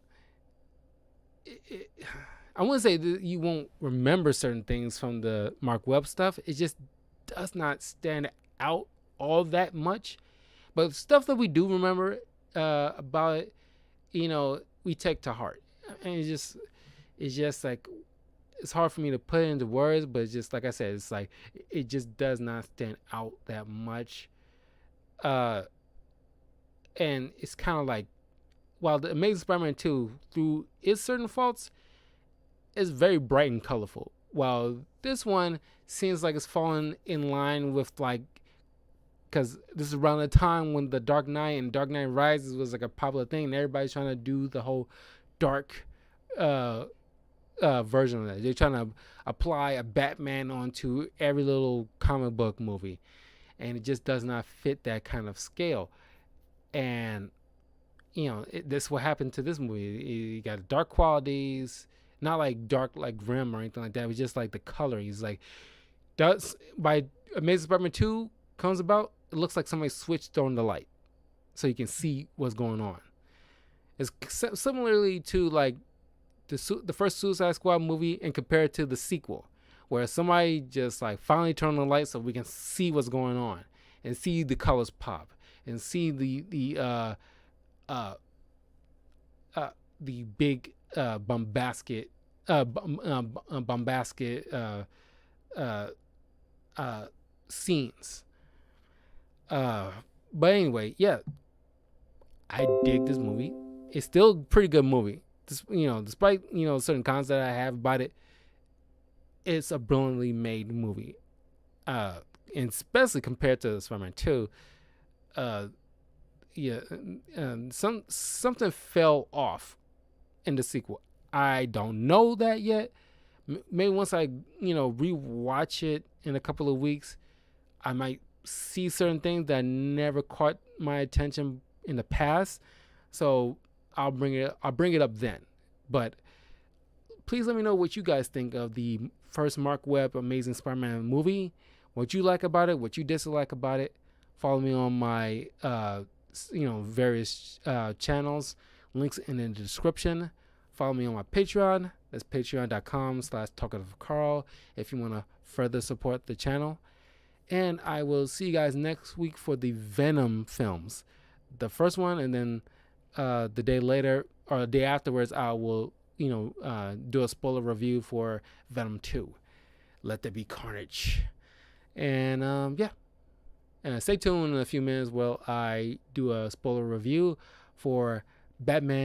I wouldn't say that you won't remember certain things from the Mark Webb stuff. It just does not stand out all that much. But stuff that we do remember about it, we take to heart. And it's just like, it's hard for me to put it into words, but it's just like I said, it's like it just does not stand out that much. And it's kind of like, while the Amazing Spider-Man 2, through its certain faults, is very bright and colorful, while this one seems like it's falling in line with like, because this is around the time when the Dark Knight and Dark Knight Rises was like a popular thing, and everybody's trying to do the whole dark version of that. They're trying to apply a Batman onto every little comic book movie, and it just does not fit that kind of scale. And this what happened to this movie. You got dark qualities, not like dark like grim or anything like that. It was just like the coloring. It's like, by Amazing Spider-Man 2 comes about, it looks like somebody switched on the light so you can see what's going on. It's similarly to like the first Suicide Squad movie and compared to the sequel, where somebody just like finally turned on the light so we can see what's going on and see the colors pop and see the big bombastic scenes. But anyway, yeah, I dig this movie. It's still a pretty good movie. Despite certain cons that I have about it, it's a brilliantly made movie. And especially compared to Spider-Man 2, something fell off in the sequel. I don't know that yet. Maybe once I rewatch it in a couple of weeks, I might see certain things that never caught my attention in the past. So I'll bring it up then. But please let me know what you guys think of the first Mark Webb Amazing Spider-Man movie. What you like about it, what you dislike about it. Follow me on my various channels. Links in the description. Follow me on my Patreon. That's patreon.com/talkingofcarl if you want to further support the channel. And I will see you guys next week for the Venom films. The first one, and then the day later or the day afterwards, I will do a spoiler review for Venom 2. Let there be carnage. And stay tuned in a few minutes while I do a spoiler review for Batman